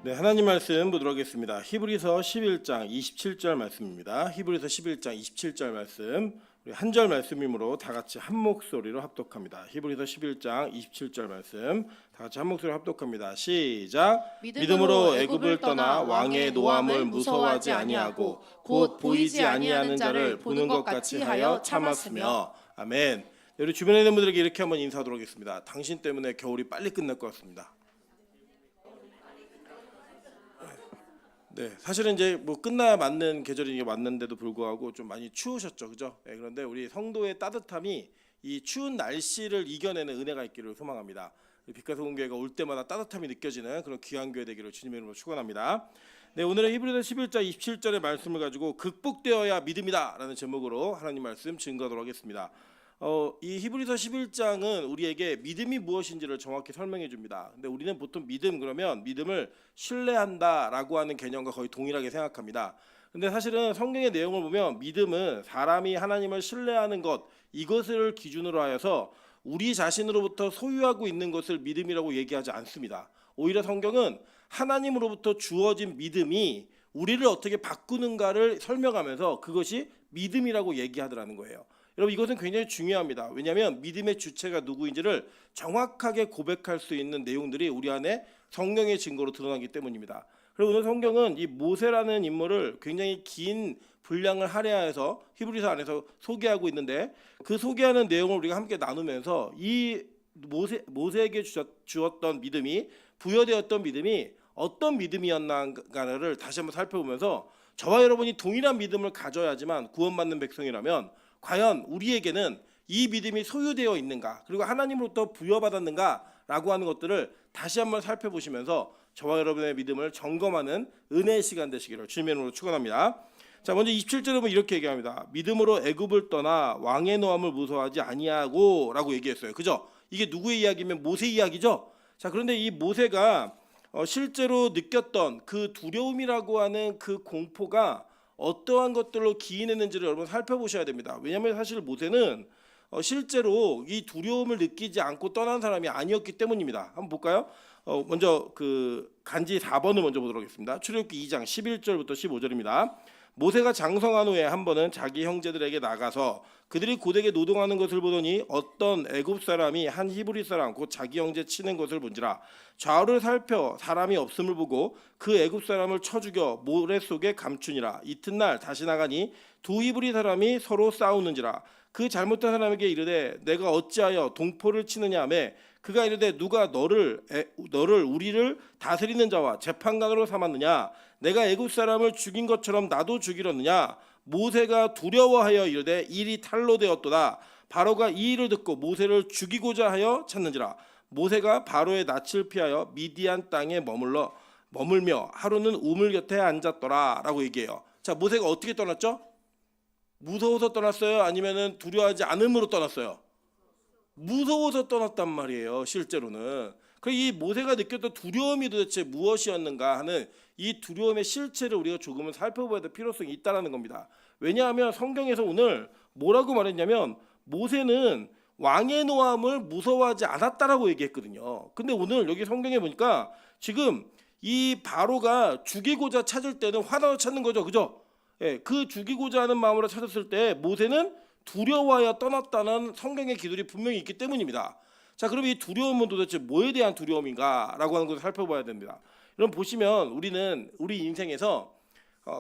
네, 하나님 말씀 보도록 하겠습니다. 히브리서 11장 27절 말씀입니다. 히브리서 11장 27절 말씀, 우리 한 절 말씀이므로 다 같이 한 목소리로 합독합니다. 히브리서 11장 27절 말씀, 다 같이 한 목소리로 합독합니다. 시작. 믿음으로 애굽을 떠나 왕의 노함을 무서워하지 아니하고 곧 보이지 아니하는 자를 보는 것 같이 하여 참았으며. 아멘. 우리 주변에 있는 분들에게 이렇게 한번 인사하도록 하겠습니다. 당신 때문에 겨울이 빨리 끝날 것 같습니다. 네, 사실은 이제 뭐 끝나야 맞는 계절이 맞는데도 불구하고 좀 많이 추우셨죠, 그죠? 네, 그런데 우리 성도의 따뜻함이 이 추운 날씨를 이겨내는 은혜가 있기를 소망합니다. 빛과 소금 교회가 올 때마다 따뜻함이 느껴지는 그런 귀한 교회 되기를 주님의 이름으로 축원합니다. 네, 오늘은 히브리서 11장 27절의 말씀을 가지고 극복되어야 믿음이다라는 제목으로 하나님 말씀 증거하도록 하겠습니다. 이 히브리서 11장은 우리에게 믿음이 무엇인지를 정확히 설명해 줍니다. 근데 우리는 보통 믿음 그러면 믿음을 신뢰한다라고 하는 개념과 거의 동일하게 생각합니다. 근데 사실은 성경의 내용을 보면 믿음은 사람이 하나님을 신뢰하는 것, 이것을 기준으로 하여서 우리 자신으로부터 소유하고 있는 것을 믿음이라고 얘기하지 않습니다. 오히려 성경은 하나님으로부터 주어진 믿음이 우리를 어떻게 바꾸는가를 설명하면서 그것이 믿음이라고 얘기하더라는 거예요. 여러분, 이것은 굉장히 중요합니다. 왜냐하면 믿음의 주체가 누구인지를 정확하게 고백할 수 있는 내용들이 우리 안에 성경의 증거로 드러나기 때문입니다. 그리고 오늘 성경은 이 모세라는 인물을 굉장히 긴 분량을 할애해서 히브리서 안에서 소개하고 있는데, 그 소개하는 내용을 우리가 함께 나누면서 이 모세에게 주었던 믿음이, 부여되었던 믿음이 어떤 믿음이었나를 다시 한번 살펴보면서, 저와 여러분이 동일한 믿음을 가져야지만 구원받는 백성이라면 과연 우리에게는 이 믿음이 소유되어 있는가, 그리고 하나님으로부터 부여받았는가라고 하는 것들을 다시 한번 살펴보시면서 저와 여러분의 믿음을 점검하는 은혜의 시간 되시기를 주님의 이름으로 축원합니다. 자, 먼저 27절에 보면 이렇게 얘기합니다. 믿음으로 애굽을 떠나 왕의 노함을 무서워하지 아니하고라고 얘기했어요. 그죠? 이게 누구의 이야기면 모세 이야기죠. 자, 그런데 이 모세가 실제로 느꼈던 그 두려움이라고 하는 그 공포가 어떠한 것들로 기인했는지를 여러분 살펴보셔야 됩니다. 왜냐하면 사실 모세는 실제로 이 두려움을 느끼지 않고 떠난 사람이 아니었기 때문입니다. 한번 볼까요? 먼저 그 간지 4번을 먼저 보도록 하겠습니다. 출애굽기 2장 11절부터 15절입니다. 모세가 장성한 후에 한 번은 자기 형제들에게 나가서 그들이 고되게 노동하는 것을 보더니 어떤 애굽 사람이 한 히브리 사람 곧 자기 형제 치는 것을 본지라. 좌우를 살펴 사람이 없음을 보고 그 애굽 사람을 쳐 죽여 모래 속에 감추니라. 이튿날 다시 나가니 두 히브리 사람이 서로 싸우는지라. 그 잘못한 사람에게 이르되 내가 어찌하여 동포를 치느냐 하며 그가 이르되 누가 너를 우리를 다스리는 자와 재판관으로 삼았느냐. 내가 애굽 사람을 죽인 것처럼 나도 죽이려느냐. 모세가 두려워하여 이르되 일이 탈로 되었도다. 바로가 이 일을 듣고 모세를 죽이고자 하여 찾는지라. 모세가 바로의 낯을 피하여 미디안 땅에 머물며 하루는 우물 곁에 앉았더라라고 얘기해요. 자, 모세가 어떻게 떠났죠? 무서워서 떠났어요? 아니면은 두려워하지 않음으로 떠났어요? 무서워서 떠났단 말이에요. 실제로는. 이 모세가 느꼈던 두려움이 도대체 무엇이었는가 하는 이 두려움의 실체를 우리가 조금은 살펴봐야 될 필요성이 있다는 겁니다. 왜냐하면 성경에서 오늘 뭐라고 말했냐면 모세는 왕의 노함을 무서워하지 않았다라고 얘기했거든요. 근데 오늘 여기 성경에 보니까 지금 이 바로가 죽이고자 찾을 때는 화나서 찾는 거죠. 그죠? 예, 그 죽이고자 하는 마음으로 찾았을 때 모세는 두려워하여 떠났다는 성경의 기술이 분명히 있기 때문입니다. 자, 그럼 이 두려움은 도대체 뭐에 대한 두려움인가라고 하는 것을 살펴봐야 됩니다. 여러분 보시면 우리는 우리 인생에서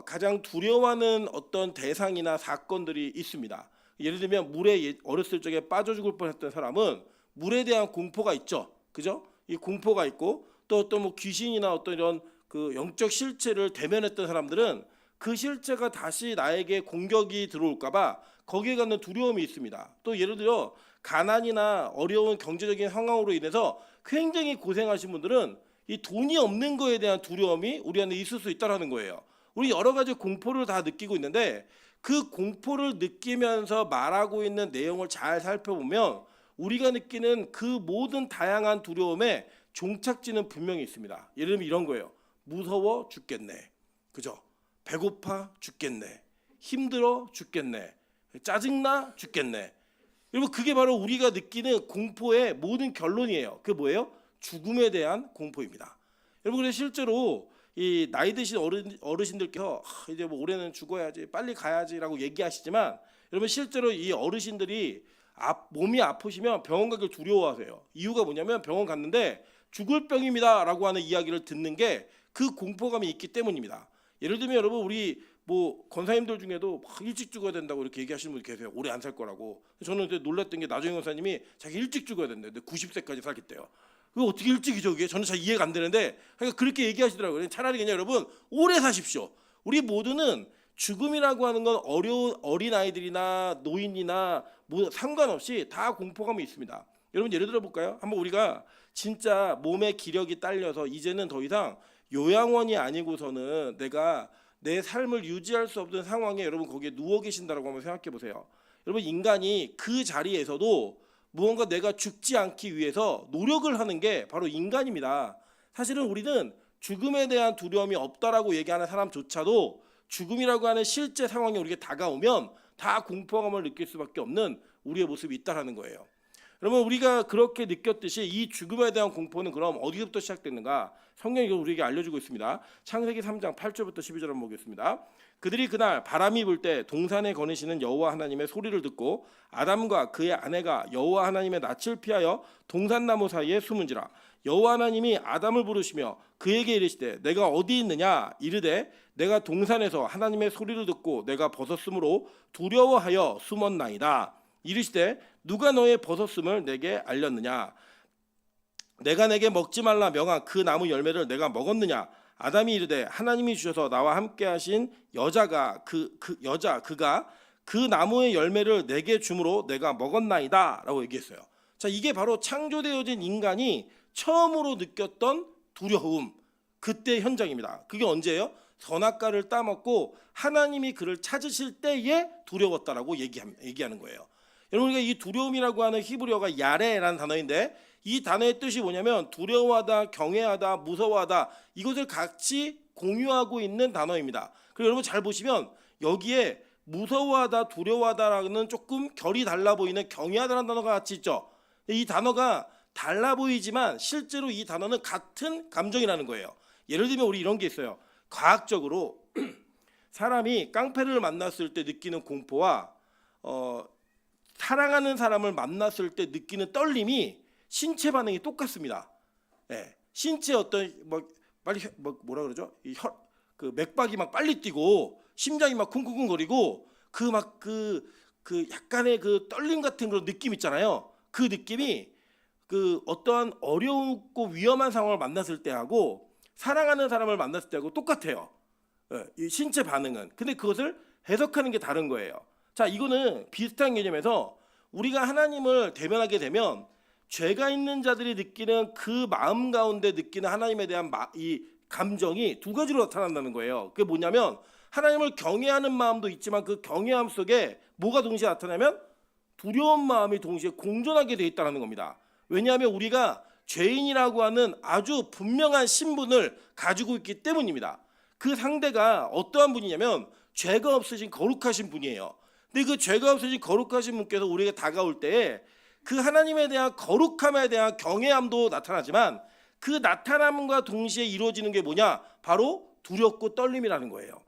가장 두려워하는 어떤 대상이나 사건들이 있습니다. 예를 들면 물에 어렸을 적에 빠져 죽을 뻔했던 사람은 물에 대한 공포가 있죠. 그죠? 이 공포가 있고 또 어떤 뭐 귀신이나 어떤 이런 그 영적 실체를 대면했던 사람들은 그 실체가 다시 나에게 공격이 들어올까봐 거기에 갖는 두려움이 있습니다. 또 예를 들어 가난이나 어려운 경제적인 상황으로 인해서 굉장히 고생하신 분들은 이 돈이 없는 거에 대한 두려움이 우리 안에 있을 수 있다는 거예요. 우리 여러 가지 공포를 다 느끼고 있는데 그 공포를 느끼면서 말하고 있는 내용을 잘 살펴보면 우리가 느끼는 그 모든 다양한 두려움의 종착지는 분명히 있습니다. 예를 들면 이런 거예요. 무서워 죽겠네. 그죠? 배고파 죽겠네. 힘들어 죽겠네. 짜증나 죽겠네. 여러분 그게 바로 우리가 느끼는 공포의 모든 결론이에요. 그게 뭐예요? 죽음에 대한 공포입니다. 여러분 그래서 실제로 이 나이 드신 어르신들께서 이제 뭐 올해는 죽어야지, 빨리 가야지라고 얘기하시지만 여러분 실제로 이 어르신들이 몸이 아프시면 병원 가기를 두려워하세요. 이유가 뭐냐면 병원 갔는데 죽을 병입니다라고 하는 이야기를 듣는 게 그 공포감이 있기 때문입니다. 예를 들면 여러분 우리 뭐 권사님들 중에도 일찍 죽어야 된다고 이렇게 얘기하시는 분이 계세요. 오래 안 살 거라고. 저는 그때 놀랐던 게 나정영 권사님이 자기 일찍 죽어야 된대. 근데 90세까지 살겠대요. 그거 어떻게 일찍이죠 그게? 저는 잘 이해가 안 되는데 그러니까 그렇게 얘기하시더라고요. 차라리 그냥 여러분 오래 사십시오. 우리 모두는 죽음이라고 하는 건 어린 아이들이나 노인이나 뭐 상관없이 다 공포감이 있습니다. 여러분 예를 들어 볼까요? 한번 우리가 진짜 몸의 기력이 딸려서 이제는 더 이상 요양원이 아니고서는 내가 내 삶을 유지할 수 없는 상황에 여러분 거기에 누워 계신다라고 한번 생각해 보세요. 여러분 인간이 그 자리에서도 무언가 내가 죽지 않기 위해서 노력을 하는 게 바로 인간입니다. 사실은 우리는 죽음에 대한 두려움이 없다라고 얘기하는 사람조차도 죽음이라고 하는 실제 상황이 우리에게 다가오면 다 공포감을 느낄 수밖에 없는 우리의 모습이 있다라는 거예요. 여러분 우리가 그렇게 느꼈듯이 이 죽음에 대한 공포는 그럼 어디서부터 시작됐는가? 성경이 우리에게 알려주고 있습니다. 창세기 3장 8절부터 12절 한번 보겠습니다. 그들이 그날 바람이 불 때 동산에 거니시는 여호와 하나님의 소리를 듣고 아담과 그의 아내가 여호와 하나님의 낯을 피하여 동산나무 사이에 숨은지라. 여호와 하나님이 아담을 부르시며 그에게 이르시되 내가 어디 있느냐? 이르되 내가 동산에서 하나님의 소리를 듣고 내가 벗었으므로 두려워하여 숨었나이다. 이르시되 누가 너의 벗었음을 내게 알렸느냐? 내가 내게 먹지 말라 명한 그 나무 열매를 내가 먹었느냐? 아담이 이르되 하나님이 주셔서 나와 함께 하신 여자가 그가 그 나무의 열매를 내게 주므로 내가 먹었나이다 라고 얘기했어요. 자, 이게 바로 창조되어진 인간이 처음으로 느꼈던 두려움, 그때 현장입니다. 그게 언제예요? 선악과를 따먹고 하나님이 그를 찾으실 때에 두려웠다라고 얘기하는 거예요. 여러분 우리가 이 두려움이라고 하는 히브리어가 야레라는 단어인데 이 단어의 뜻이 뭐냐면 두려워하다, 경외하다, 무서워하다 이것을 같이 공유하고 있는 단어입니다. 그리고 여러분 잘 보시면 여기에 무서워하다, 두려워하다라는 조금 결이 달라 보이는 경외하다라는 단어가 같이 있죠. 이 단어가 달라 보이지만 실제로 이 단어는 같은 감정이라는 거예요. 예를 들면 우리 이런 게 있어요. 과학적으로 사람이 깡패를 만났을 때 느끼는 공포와 사랑하는 사람을 만났을 때 느끼는 떨림이 신체 반응이 똑같습니다. 예, 신체 어떤 뭐라 그러죠? 그 맥박이 막 빨리 뛰고 심장이 막 쿵쿵쿵거리고 그 약간의 그 떨림 같은 그런 느낌 있잖아요. 그 느낌이 그 어떠한 어렵고 위험한 상황을 만났을 때하고 사랑하는 사람을 만났을 때하고 똑같아요. 예, 이 신체 반응은. 근데 그것을 해석하는 게 다른 거예요. 자, 이거는 비슷한 개념에서 우리가 하나님을 대면하게 되면 죄가 있는 자들이 느끼는 그 마음 가운데 느끼는 하나님에 대한 이 감정이 두 가지로 나타난다는 거예요. 그게 뭐냐면 하나님을 경외하는 마음도 있지만 그 경외함 속에 뭐가 동시에 나타나면 두려운 마음이 동시에 공존하게 돼 있다는 겁니다. 왜냐하면 우리가 죄인이라고 하는 아주 분명한 신분을 가지고 있기 때문입니다. 그 상대가 어떠한 분이냐면 죄가 없으신 거룩하신 분이에요. 근데 그 죄가 없으신 거룩하신 분께서 우리에게 다가올 때에 그 하나님에 대한 거룩함에 대한 경외함도 나타나지만 그 나타남과 동시에 이루어지는 게 뭐냐? 바로 두렵고 떨림이라는 거예요.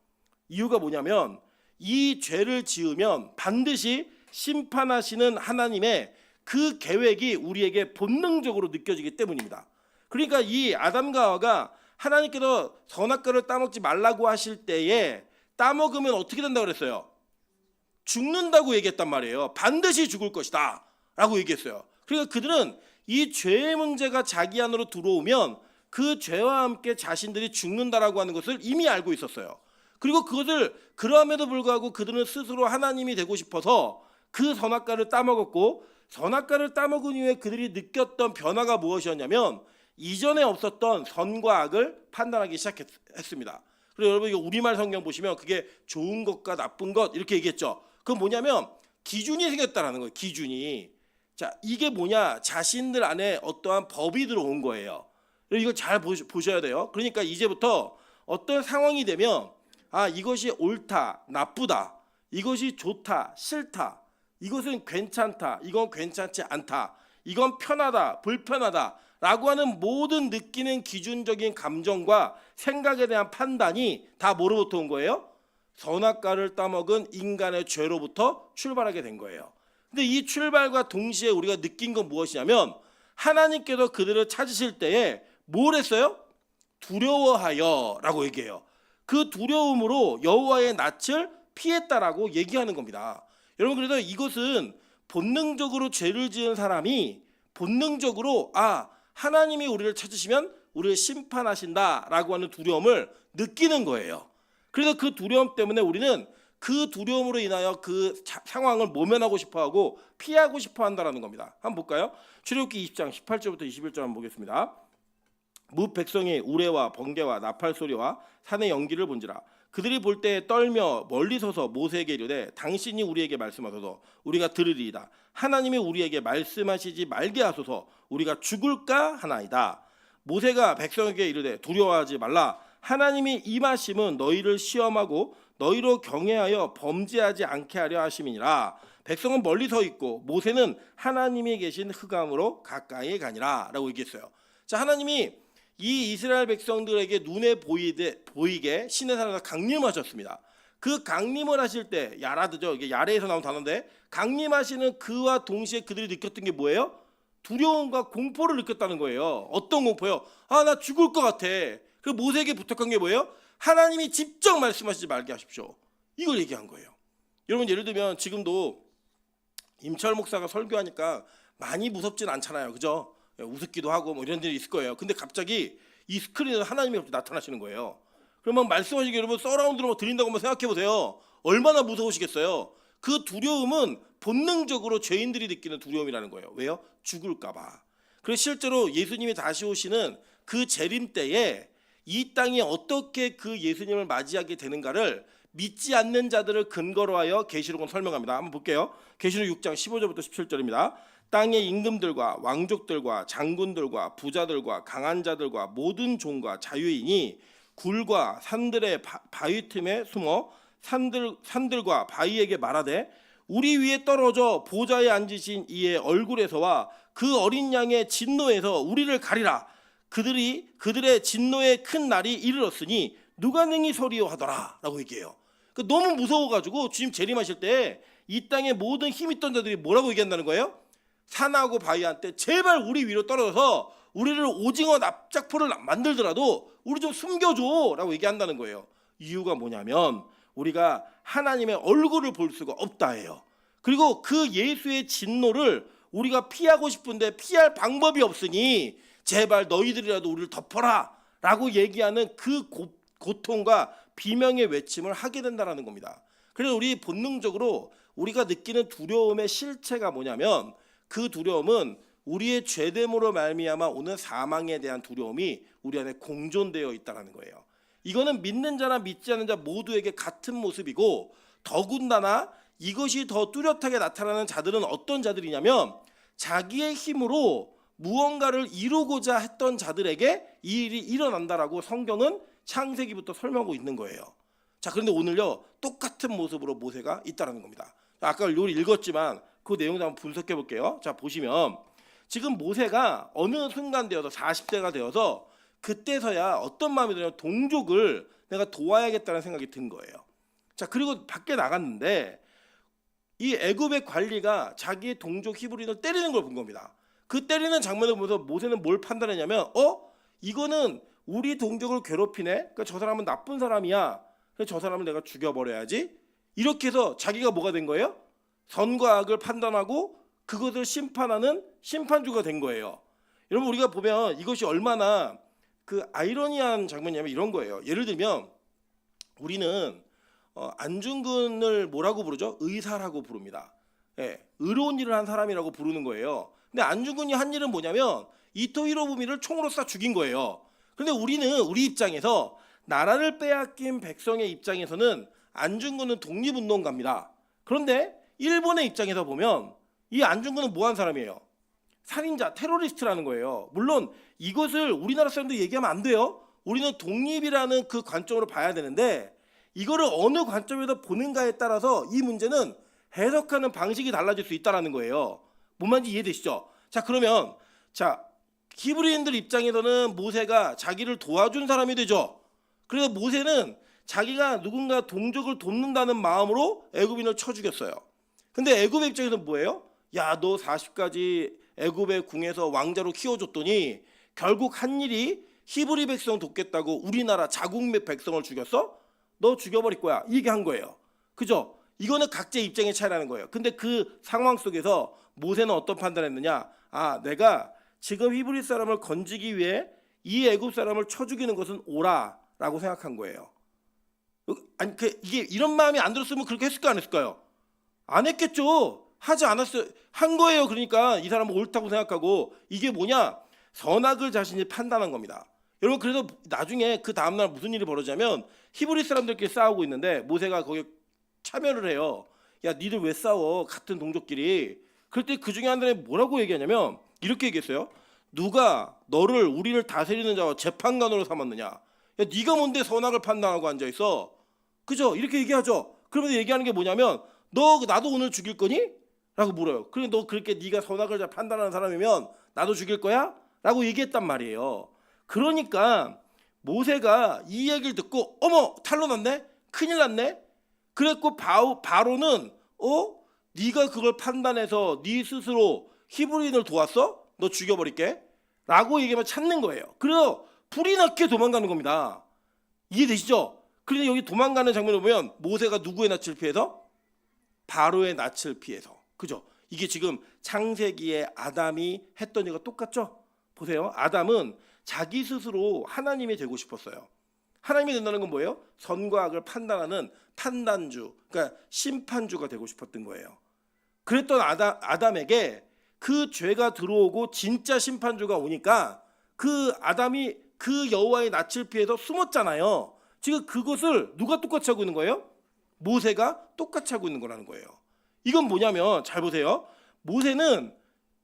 이유가 뭐냐면 이 죄를 지으면 반드시 심판하시는 하나님의 그 계획이 우리에게 본능적으로 느껴지기 때문입니다. 그러니까 이 아담과 하와가 하나님께서 선악과를 따먹지 말라고 하실 때에 따먹으면 어떻게 된다고 그랬어요? 죽는다고 얘기했단 말이에요. 반드시 죽을 것이다 라고 얘기했어요. 그러니까 그들은 이 죄의 문제가 자기 안으로 들어오면 그 죄와 함께 자신들이 죽는다라고 하는 것을 이미 알고 있었어요. 그리고 그것을 그럼에도 불구하고 그들은 스스로 하나님이 되고 싶어서 그 선악과를 따먹었고, 선악과를 따먹은 이후에 그들이 느꼈던 변화가 무엇이었냐면 이전에 없었던 선과 악을 판단하기 시작했습니다. 그리고 여러분 이거 우리말 성경 보시면 그게 좋은 것과 나쁜 것 이렇게 얘기했죠. 그건 뭐냐면 기준이 생겼다라는 거예요. 기준이. 자, 이게 뭐냐? 자신들 안에 어떠한 법이 들어온 거예요. 이걸 잘 보셔야 돼요. 그러니까 이제부터 어떤 상황이 되면 이것이 옳다, 나쁘다, 이것이 좋다, 싫다, 이것은 괜찮다, 이건 괜찮지 않다, 이건 편하다, 불편하다 라고 하는 모든 느끼는 기준적인 감정과 생각에 대한 판단이 다 뭐로부터 온 거예요? 선악과를 따먹은 인간의 죄로부터 출발하게 된 거예요. 근데 이 출발과 동시에 우리가 느낀 건 무엇이냐면 하나님께서 그들을 찾으실 때에 뭘 했어요? 두려워하여 라고 얘기해요. 그 두려움으로 여호와의 낯을 피했다라고 얘기하는 겁니다. 여러분, 그래서 이것은 본능적으로 죄를 지은 사람이 본능적으로 하나님이 우리를 찾으시면 우리를 심판하신다라고 하는 두려움을 느끼는 거예요. 그래서 그 두려움 때문에 우리는 그 두려움으로 인하여 그 상황을 모면하고 싶어하고 피하고 싶어한다라는 겁니다. 한번 볼까요? 출애굽기 20장 18절부터 21절 한번 보겠습니다. 뭇 백성이 우레와 번개와 나팔 소리와 산의 연기를 본지라 그들이 볼 때 떨며 멀리 서서 모세에게 이르되 당신이 우리에게 말씀하소서 우리가 들으리이다. 하나님이 우리에게 말씀하시지 말게 하소서 우리가 죽을까 하나이다. 모세가 백성에게 이르되 두려워하지 말라. 하나님이 임하심은 너희를 시험하고 너희로 경외하여 범죄하지 않게 하려 하심이니라. 백성은 멀리 서 있고 모세는 하나님이 계신 흑암으로 가까이 가니라 라고 얘기했어요. 자, 하나님이 이 이스라엘 백성들에게 눈에 보이게 신의 산에서 강림하셨습니다. 그 강림을 하실 때 야라드죠. 이게 야레에서 나온 단어인데 강림하시는 그와 동시에 그들이 느꼈던 게 뭐예요? 두려움과 공포를 느꼈다는 거예요. 어떤 공포요? 나 죽을 것 같아. 그래서 모세에게 부탁한 게 뭐예요? 하나님이 직접 말씀하시지 말게 하십시오. 이걸 얘기한 거예요. 여러분, 예를 들면 지금도 임철 목사가 설교하니까 많이 무섭진 않잖아요. 그죠? 우습기도 하고 뭐 이런 일이 있을 거예요. 근데 갑자기 이 스크린에서 하나님이 나타나시는 거예요. 그러면 말씀하시기 여러분 서라운드로 드린다고 한번 생각해 보세요. 얼마나 무서우시겠어요. 그 두려움은 본능적으로 죄인들이 느끼는 두려움이라는 거예요. 왜요? 죽을까 봐. 그래서 실제로 예수님이 다시 오시는 그 재림 때에 이 땅이 어떻게 그 예수님을 맞이하게 되는가를 믿지 않는 자들을 근거로 하여 계시록은 설명합니다. 한번 볼게요. 계시록 6장 15절부터 17절입니다. 땅의 임금들과 왕족들과 장군들과 부자들과 강한 자들과 모든 종과 자유인이 굴과 산들의 바위 틈에 숨어 산들과 바위에게 말하되 우리 위에 떨어져 보좌에 앉으신 이의 얼굴에서와 그 어린 양의 진노에서 우리를 가리라. 그들의 진노의 큰 날이 이르렀으니 누가 능히 서리요 하더라 라고 얘기해요. 너무 무서워가지고 주님 재림하실 때 이 땅의 모든 힘 있던 자들이 뭐라고 얘기한다는 거예요? 산하고 바위한테 제발 우리 위로 떨어져서 우리를 오징어 납작포를 만들더라도 우리 좀 숨겨줘 라고 얘기한다는 거예요. 이유가 뭐냐면 우리가 하나님의 얼굴을 볼 수가 없다예요. 그리고 그 예수의 진노를 우리가 피하고 싶은데 피할 방법이 없으니 제발 너희들이라도 우리를 덮어라 라고 얘기하는 그 고통과 비명의 외침을 하게 된다는 겁니다. 그래서 우리 본능적으로 우리가 느끼는 두려움의 실체가 뭐냐면 그 두려움은 우리의 죄됨으로 말미암아 오는 사망에 대한 두려움이 우리 안에 공존되어 있다는 거예요. 이거는 믿는 자나 믿지 않는 자 모두에게 같은 모습이고 더군다나 이것이 더 뚜렷하게 나타나는 자들은 어떤 자들이냐면 자기의 힘으로 무언가를 이루고자 했던 자들에게 이 일이 일어난다라고 성경은 창세기부터 설명하고 있는 거예요. 자, 그런데 오늘요 똑같은 모습으로 모세가 있다는 겁니다. 아까 요리 읽었지만 그 내용을 한번 분석해 볼게요. 자, 보시면 지금 모세가 어느 순간 되어서 40대가 되어서 그때서야 어떤 마음이 드냐면 동족을 내가 도와야겠다는 생각이 든 거예요. 자, 그리고 밖에 나갔는데 이 애굽의 관리가 자기의 동족 히브리인을 때리는 걸 본 겁니다. 그 때리는 장면을 보면서 모세는 뭘 판단했냐면 이거는 우리 동족을 괴롭히네. 그러니까 저 사람은 나쁜 사람이야. 그래서 저 사람을 내가 죽여버려야지. 이렇게 해서 자기가 뭐가 된 거예요? 선과 악을 판단하고 그것을 심판하는 심판주가 된 거예요. 여러분, 우리가 보면 이것이 얼마나 그 아이러니한 장면이냐면 이런 거예요. 예를 들면 우리는 안중근을 뭐라고 부르죠? 의사라고 부릅니다. 의로운 일을 한 사람이라고 부르는 거예요. 근데 안중근이 한 일은 뭐냐면 이토 히로부미를 총으로 쏴 죽인 거예요. 그런데 우리는 우리 입장에서 나라를 빼앗긴 백성의 입장에서는 안중근은 독립운동가입니다. 그런데 일본의 입장에서 보면 이 안중근은 뭐한 사람이에요? 살인자, 테러리스트라는 거예요. 물론 이것을 우리나라 사람들 얘기하면 안 돼요. 우리는 독립이라는 그 관점으로 봐야 되는데 이거를 어느 관점에서 보는가에 따라서 이 문제는 해석하는 방식이 달라질 수 있다는 거예요. 뭔 말인지 이해되시죠? 자, 그러면 히브리인들 입장에서는 모세가 자기를 도와준 사람이 되죠. 그래서 모세는 자기가 누군가 동족을 돕는다는 마음으로 애굽인을 쳐 죽였어요. 근데 애굽의 입장에서는 뭐예요? 야, 너 40까지 애굽의 궁에서 왕자로 키워줬더니 결국 한 일이 히브리 백성 돕겠다고 우리나라 자국 백성을 죽였어? 너 죽여버릴 거야. 이게 한 거예요. 그죠? 이거는 각자의 입장의 차이라는 거예요. 근데 그 상황 속에서 모세는 어떤 판단을 했느냐? 아, 내가 지금 히브리 사람을 건지기 위해 이 애굽 사람을 쳐 죽이는 것은 옳아라고 생각한 거예요. 아니, 이게 이런 마음이 안 들었으면 그렇게 했을까 안 했을까요? 안 했겠죠. 하지 않았어요. 한 거예요. 그러니까 이 사람은 옳다고 생각하고, 이게 뭐냐? 선악을 자신이 판단한 겁니다. 여러분, 그래서 나중에 그 다음날 무슨 일이 벌어지냐면 히브리 사람들끼리 싸우고 있는데 모세가 거기에 참여를 해요. 야, 니들 왜 싸워? 같은 동족끼리. 그럴 때 그 중에 한 사람이 뭐라고 얘기하냐면 이렇게 얘기했어요. 누가 우리를 다스리는 자와 재판관으로 삼았느냐? 야, 네가 뭔데 선악을 판단하고 앉아있어? 그죠? 이렇게 얘기하죠. 그러면서 얘기하는 게 뭐냐면 너 나도 오늘 죽일 거니? 라고 물어요. 그래, 너 그렇게 네가 선악을 잘 판단하는 사람이면 나도 죽일 거야? 라고 얘기했단 말이에요. 그러니까 모세가 이 얘기를 듣고 어머, 탄로 났네? 큰일 났네? 그랬고 바로는 네가 그걸 판단해서 네 스스로 히브리인을 도왔어? 너 죽여버릴게 라고 얘기하면 찾는 거예요. 그래서 불이 나게 도망가는 겁니다. 이해되시죠? 그런데 여기 도망가는 장면을 보면 모세가 누구의 낯을 피해서? 바로의 낯을 피해서. 그죠? 이게 지금 창세기에 아담이 했던 일과 똑같죠? 보세요. 아담은 자기 스스로 하나님이 되고 싶었어요. 하나님이 된다는 건 뭐예요? 선과 악을 판단하는 판단주, 그러니까 심판주가 되고 싶었던 거예요. 그랬던 아담에게 그 죄가 들어오고 진짜 심판주가 오니까 그 아담이 그 여호와의 낯을 피해서 숨었잖아요. 지금 그것을 누가 똑같이 하고 있는 거예요? 모세가 똑같이 하고 있는 거라는 거예요. 이건 뭐냐면 잘 보세요. 모세는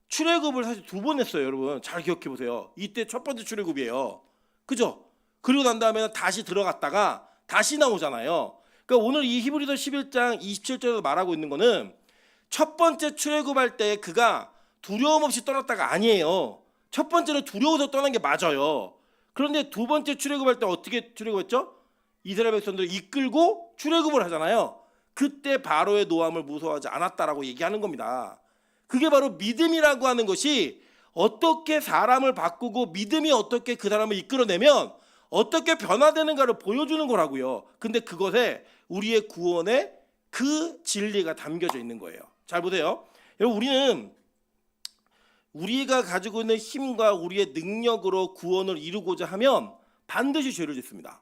출애굽을 사실 2번 했어요. 여러분 잘 기억해 보세요. 이때 첫 번째 출애굽이에요. 그죠? 그리고 난 다음에 다시 들어갔다가 다시 나오잖아요. 그러니까 오늘 이 히브리서 11장 27절에서 말하고 있는 거는 첫 번째 출애굽할 때 그가 두려움 없이 떠났다가 아니에요. 첫 번째는 두려워서 떠난 게 맞아요. 그런데 두 번째 출애굽할 때 어떻게 출애굽했죠? 이스라엘 백성들을 이끌고 출애굽을 하잖아요. 그때 바로의 노함을 무서워하지 않았다라고 얘기하는 겁니다. 그게 바로 믿음이라고 하는 것이 어떻게 사람을 바꾸고 믿음이 어떻게 그 사람을 이끌어내면 어떻게 변화되는가를 보여주는 거라고요. 근데 그것에 우리의 구원의 그 진리가 담겨져 있는 거예요. 잘 보세요. 여러분, 우리는 우리가 가지고 있는 힘과 우리의 능력으로 구원을 이루고자 하면 반드시 죄를 짓습니다.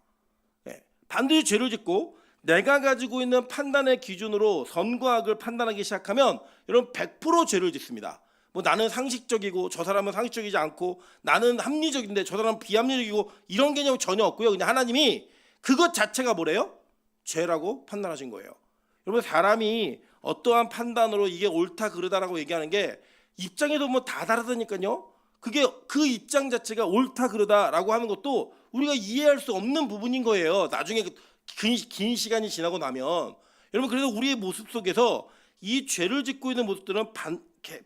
반드시 죄를 짓고 내가 가지고 있는 판단의 기준으로 선과 악을 판단하기 시작하면 여러분 100% 죄를 짓습니다. 뭐 나는 상식적이고 저 사람은 상식적이지 않고 나는 합리적인데 저 사람은 비합리적이고 이런 개념이 전혀 없고요. 그냥 하나님이 그것 자체가 뭐래요? 죄라고 판단하신 거예요. 여러분, 사람이 어떠한 판단으로 이게 옳다 그르다라고 얘기하는 게 입장에도 뭐 다 다르다니까요. 그게 그 입장 자체가 옳다 그르다라고 하는 것도 우리가 이해할 수 없는 부분인 거예요. 나중에 긴 시간이 지나고 나면. 여러분, 그래서 우리의 모습 속에서 이 죄를 짓고 있는 모습들은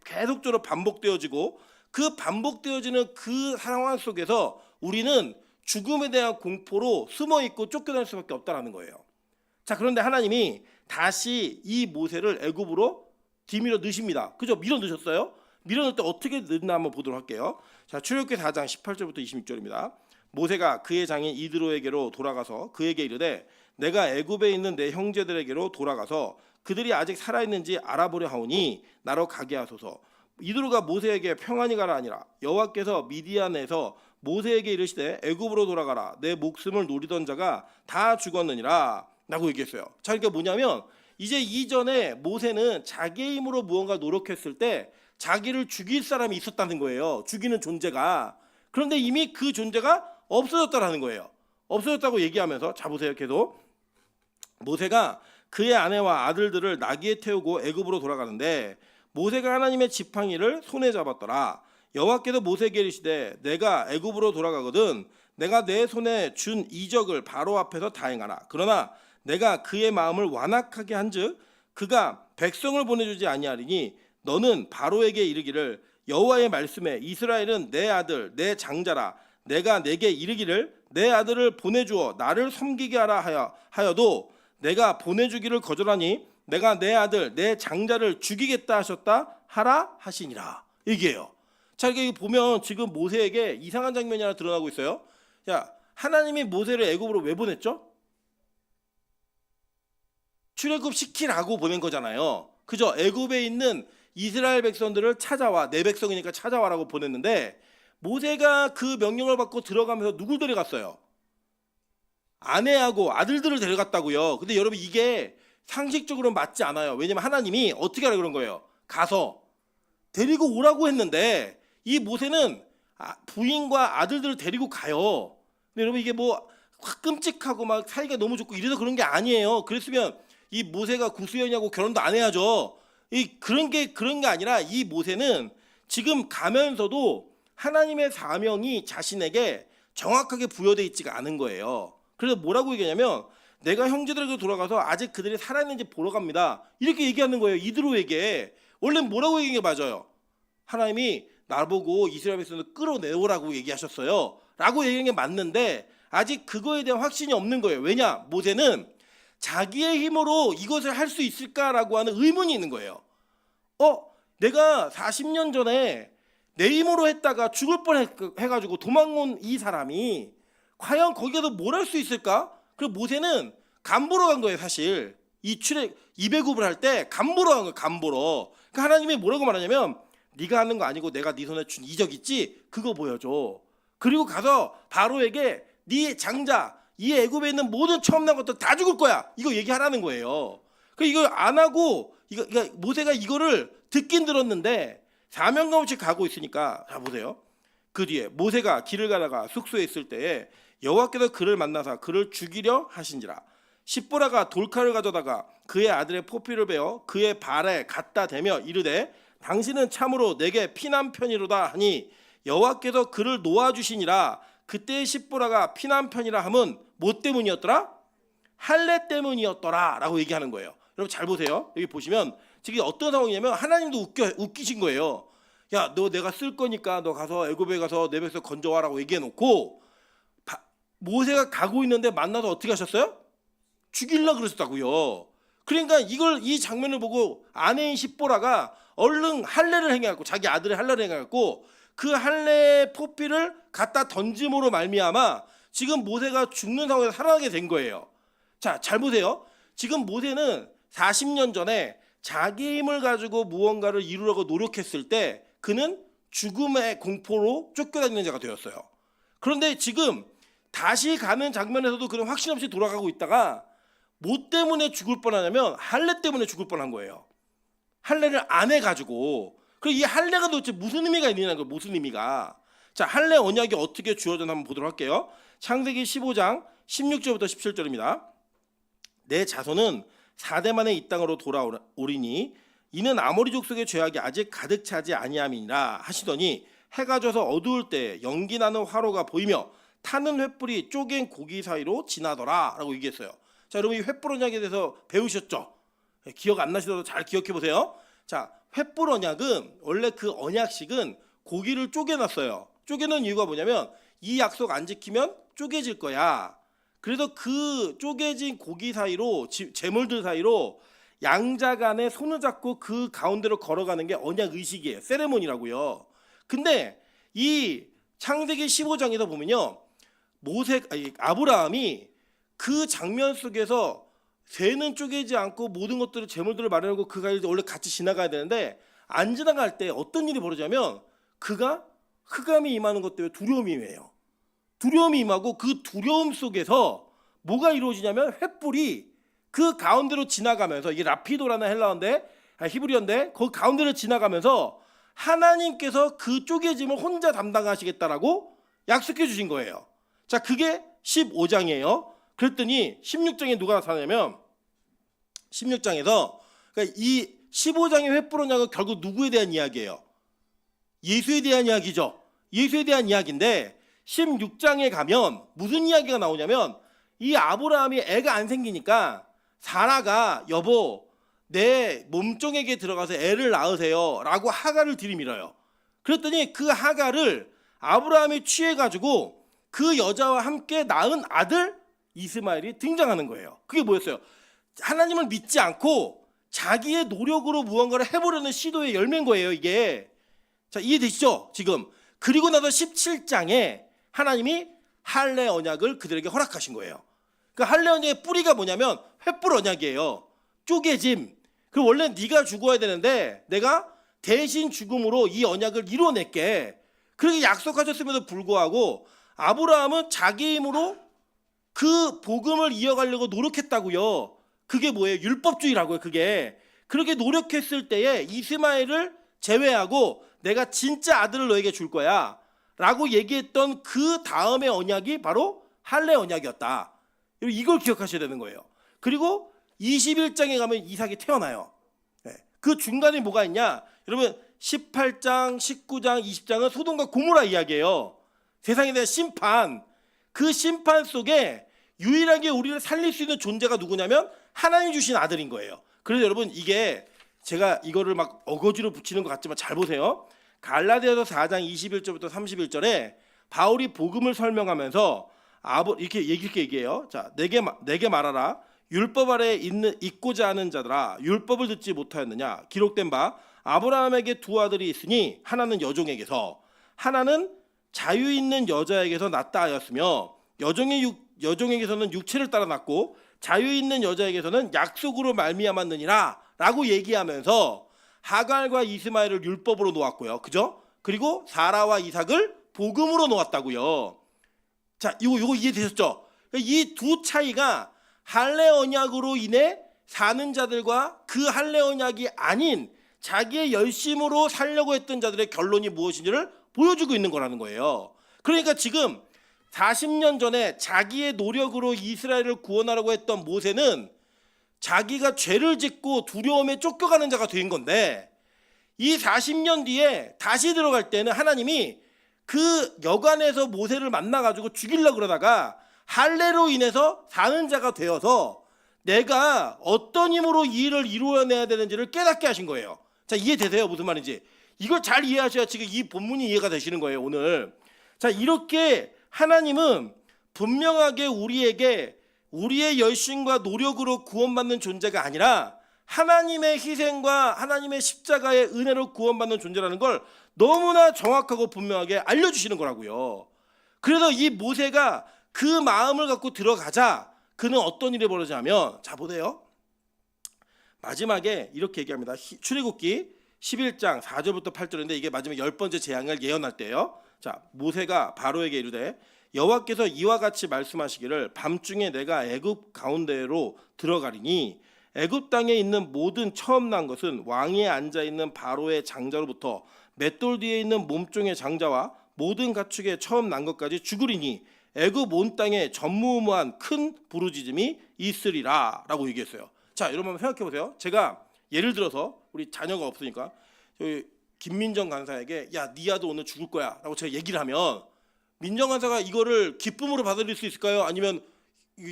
계속적으로 반복되어지고 그 반복되어지는 그 상황 속에서 우리는 죽음에 대한 공포로 숨어있고 쫓겨날 수밖에 없다는 거예요. 자, 그런데 하나님이 다시 이 모세를 애굽으로 뒤밀어 넣으십니다. 그죠? 밀어 넣으셨어요? 밀어 넣을 때 어떻게 넣나 한번 보도록 할게요. 자, 출애굽기 4장 18절부터 26절입니다. 모세가 그의 장인 이드로에게로 돌아가서 그에게 이르되 내가 애굽에 있는 내 형제들에게로 돌아가서 그들이 아직 살아있는지 알아보려 하오니 나로 가게 하소서. 이드로가 모세에게 평안히 가라 아니라 여호와께서 미디안에서 모세에게 이르시되 애굽으로 돌아가라 내 목숨을 노리던 자가 다 죽었느니라 라고 얘기했어요. 자, 그러니까 뭐냐면 이제 이전에 모세는 자기의 힘으로 무언가 노력했을 때 자기를 죽일 사람이 있었다는 거예요. 죽이는 존재가. 그런데 이미 그 존재가 없어졌다라는 거예요. 없어졌다고 얘기하면서 자 보세요. 계속 모세가 그의 아내와 아들들을 나귀에 태우고 애굽으로 돌아가는데 모세가 하나님의 지팡이를 손에 잡았더라. 여호와께서 모세에게 이르시되 내가 애굽으로 돌아가거든 내가 내 손에 준 이적을 바로 앞에서 다행하라. 그러나 내가 그의 마음을 완악하게 한즉 그가 백성을 보내주지 아니하리니 너는 바로에게 이르기를 여호와의 말씀에 이스라엘은 내 아들 내 장자라 내가 내게 이르기를 내 아들을 보내주어 나를 섬기게 하라 하여도 내가 보내주기를 거절하니 내가 내 아들 내 장자를 죽이겠다 하셨다 하라 하시니라. 얘기해요. 자, 이게 보면 지금 모세에게 이상한 장면이 하나 드러나고 있어요. 야, 하나님이 모세를 애굽으로 왜 보냈죠? 출애굽 시키라고 보낸 거잖아요. 그죠? 애굽에 있는 이스라엘 백성들을 찾아와, 내 백성이니까 찾아와라고 보냈는데 모세가 그 명령을 받고 들어가면서 누굴 데려갔어요? 아내하고 아들들을 데려갔다고요. 근데 여러분 이게 상식적으로 맞지 않아요. 왜냐면 하나님이 어떻게 하라 그런 거예요? 가서 데리고 오라고 했는데 이 모세는 부인과 아들들을 데리고 가요. 근데 여러분 이게 뭐 끔찍하고 막 사이가 너무 좋고 이래서 그런 게 아니에요. 그랬으면 이 모세가 구수연이하고 결혼도 안 해야죠. 그런 게 아니라 이 모세는 지금 가면서도 하나님의 사명이 자신에게 정확하게 부여되어 있지가 않은 거예요. 그래서 뭐라고 얘기하냐면 내가 형제들에게 돌아가서 아직 그들이 살아있는지 보러 갑니다. 이렇게 얘기하는 거예요. 이드로에게. 원래 뭐라고 얘기한 게 맞아요? 하나님이 나보고 이스라엘 백성을 끌어내오라고 얘기하셨어요. 라고 얘기한 게 맞는데 아직 그거에 대한 확신이 없는 거예요. 왜냐? 모세는 자기의 힘으로 이것을 할 수 있을까라고 하는 의문이 있는 거예요. 내가 40년 전에 내 힘으로 했다가 죽을 뻔해가지고 도망온 이 사람이 과연 거기에서 뭘 할 수 있을까? 그리고 모세는 간보러 간 거예요. 사실 이 배굽을 할 때 간보러 간 거예요. 간보러. 그러니까 하나님이 뭐라고 말하냐면 네가 하는 거 아니고 내가 네 손에 준 이적 있지? 그거 보여줘. 그리고 가서 바로에게 네 장자 이 애굽에 있는 모든 처음 난 것들 다 죽을 거야. 이거 얘기하라는 거예요. 그 이걸 안 하고 모세가 이거를 듣긴 들었는데 사명감 없이 가고 있으니까 자 보세요. 그 뒤에 모세가 길을 가다가 숙소에 있을 때에 여호와께서 그를 만나사 그를 죽이려 하신지라. 십보라가 돌칼을 가져다가 그의 아들의 포피를 베어 그의 발에 갖다 대며 이르되 당신은 참으로 내게 피난 편이로다 하니 여호와께서 그를 놓아주시니라. 그때의 십보라가 피난 편이라 함은 뭐 때문이었더라? 할례 때문이었더라 라고 얘기하는 거예요. 여러분 잘 보세요. 여기 보시면 지금 어떤 상황이냐면 하나님도 웃기신 거예요. 야, 너 내가 쓸 거니까 너 가서 애굽에 가서 내 백성 건져와라고 얘기해놓고 모세가 가고 있는데 만나서 어떻게 하셨어요? 죽이려고 그러셨다고요. 그러니까 이 장면을 보고 아내인 십보라가 얼른 할례를 행해갖고 자기 아들의 할례를 행해갖고 그 할례 포피를 갖다 던짐으로 말미암아 지금 모세가 죽는 상황에서 살아나게 된 거예요. 자, 잘 보세요. 지금 모세는 40년 전에 자기 힘을 가지고 무언가를 이루려고 노력했을 때 그는 죽음의 공포로 쫓겨다니는 자가 되었어요. 그런데 지금 다시 가는 장면에서도 그런 확신 없이 돌아가고 있다가 뭐 때문에 죽을 뻔하냐면 할례 때문에 죽을 뻔한 거예요. 할례를 안 해가지고. 그리고 이 할례가 도대체 무슨 의미가 있느냐는 거예요. 무슨 의미가. 자, 할례 언약이 어떻게 주어졌나 한번 보도록 할게요. 창세기 15장 16절부터 17절입니다. 내 자손은 4대 만에 이 땅으로 돌아오리니 이는 아모리 족속의 죄악이 아직 가득 차지 아니함이니라 하시더니 해가 져서 어두울 때 연기 나는 화로가 보이며 타는 횃불이 쪼갠 고기 사이로 지나더라 라고 얘기했어요. 자, 여러분 이 횃불 언약에 대해서 배우셨죠? 기억 안 나시더라도 잘 기억해 보세요. 자, 횃불 언약은 원래 그 언약식은 고기를 쪼개놨어요. 쪼개놓은 이유가 뭐냐면 이 약속 안 지키면 쪼개질 거야. 그래서 그 쪼개진 고기 사이로 제물들 사이로 양자 간에 손을 잡고 그 가운데로 걸어가는 게 언약 의식이에요. 세레모니라고요. 근데 이 창세기 15장에서 보면요. 아브라함이 그 장면 속에서 새는 쪼개지 않고 모든 것들을 제물들을 마련하고 그 가운데 원래 같이 지나가야 되는데 안 지나갈 때 어떤 일이 벌어지냐면 그가 흑암이 임하는 것 때문에 두려움이 임해요. 두려움이 임하고 그 두려움 속에서 뭐가 이루어지냐면 횃불이 그 가운데로 지나가면서 이게 라피도라는 헬라어인데 히브리어인데 그 가운데를 지나가면서 하나님께서 그 쪼개짐을 혼자 담당하시겠다라고 약속해 주신 거예요. 자, 그게 15장이에요. 그랬더니 16장에 누가 나타나냐면 16장에서 그러니까 이 15장의 횃불 언약은 결국 누구에 대한 이야기예요? 예수에 대한 이야기죠. 예수에 대한 이야기인데 16장에 가면 무슨 이야기가 나오냐면 이 아브라함이 애가 안 생기니까 사라가 여보 내 몸종에게 들어가서 애를 낳으세요 라고 하가를 들이밀어요. 그랬더니 그 하갈을 아브라함이 취해가지고 그 여자와 함께 낳은 아들 이스마엘이 등장하는 거예요. 그게 뭐였어요? 하나님을 믿지 않고 자기의 노력으로 무언가를 해보려는 시도의 열매인 거예요, 이게. 자, 이해되시죠? 지금. 그리고 나서 17장에 하나님이 할례 언약을 그들에게 허락하신 거예요. 그 할례 언약의 뿌리가 뭐냐면 횃불 언약이에요. 쪼개짐. 그 원래 네가 죽어야 되는데 내가 대신 죽음으로 이 언약을 이루어낼게. 그렇게 약속하셨음에도 불구하고 아브라함은 자기 힘으로 그 복음을 이어가려고 노력했다고요. 그게 뭐예요? 율법주의라고요. 그게. 그렇게 노력했을 때에 이스마엘을 제외하고 내가 진짜 아들을 너에게 줄 거야 라고 얘기했던 그 다음의 언약이 바로 할례 언약이었다. 이걸 기억하셔야 되는 거예요. 그리고 21장에 가면 이삭이 태어나요. 그 중간에 뭐가 있냐? 여러분 18장, 19장, 20장은 소돔과 고모라 이야기예요. 세상에 대한 심판. 그 심판 속에 유일하게 우리를 살릴 수 있는 존재가 누구냐면 하나님 주신 아들인 거예요. 그래서 여러분 이게 제가 이거를 막 어거지로 붙이는 것 같지만 잘 보세요. 갈라디아서 4장 21절부터 31절에 바울이 복음을 설명하면서 이렇게 얘기해요. 자, 내게 말하라. 율법 아래 있고자 하는 자들아, 율법을 듣지 못하였느냐? 기록된 바 아브라함에게 두 아들이 있으니 하나는 여종에게서 하나는 자유 있는 여자에게서 낳다 하였으며 여종에게서는 육체를 따라 낳고 자유 있는 여자에게서는 약속으로 말미암았느니라 라고 얘기하면서 하갈과 이스마엘을 율법으로 놓았고요. 그죠? 그리고 사라와 이삭을 복음으로 놓았다고요. 자, 이거 이해되셨죠? 이 두 차이가 할례 언약으로 인해 사는 자들과 그 할례 언약이 아닌 자기의 열심으로 살려고 했던 자들의 결론이 무엇인지를 보여주고 있는 거라는 거예요. 그러니까 지금 40년 전에 자기의 노력으로 이스라엘을 구원하려고 했던 모세는 자기가 죄를 짓고 두려움에 쫓겨가는 자가 된 건데, 이 40년 뒤에 다시 들어갈 때는 하나님이 그 여관에서 모세를 만나가지고 죽이려고 그러다가 할례로 인해서 사는 자가 되어서 내가 어떤 힘으로 이 일을 이루어내야 되는지를 깨닫게 하신 거예요. 자, 이해되세요? 무슨 말인지. 이걸 잘 이해하셔야 지금 이 본문이 이해가 되시는 거예요, 오늘. 자, 이렇게 하나님은 분명하게 우리에게 우리의 열심과 노력으로 구원받는 존재가 아니라 하나님의 희생과 하나님의 십자가의 은혜로 구원받는 존재라는 걸 너무나 정확하고 분명하게 알려주시는 거라고요. 그래서 이 모세가 그 마음을 갖고 들어가자 그는 어떤 일이 벌어지냐면, 자 보세요. 마지막에 이렇게 얘기합니다. 출애굽기 11장 4절부터 8절인데 이게 마지막 10번째 재앙을 예언할 때예요. 자, 모세가 바로에게 이르되 여호와께서 이와 같이 말씀하시기를 밤중에 내가 애굽 가운데로 들어가리니 애굽 땅에 있는 모든 처음 난 것은 왕위에 앉아 있는 바로의 장자로부터 맷돌 뒤에 있는 몸종의 장자와 모든 가축의 처음 난 것까지 죽으리니 애굽 온 땅에 전무후무한 큰 부르짖음이 있으리라라고 얘기했어요. 자, 여러분 한번 생각해 보세요. 제가 예를 들어서 우리 자녀가 없으니까 저희 김민정 간사에게 야, 네 아들 오늘 죽을 거야라고 제가 얘기를 하면 민정 간사가 이거를 기쁨으로 받아들일 수 있을까요? 아니면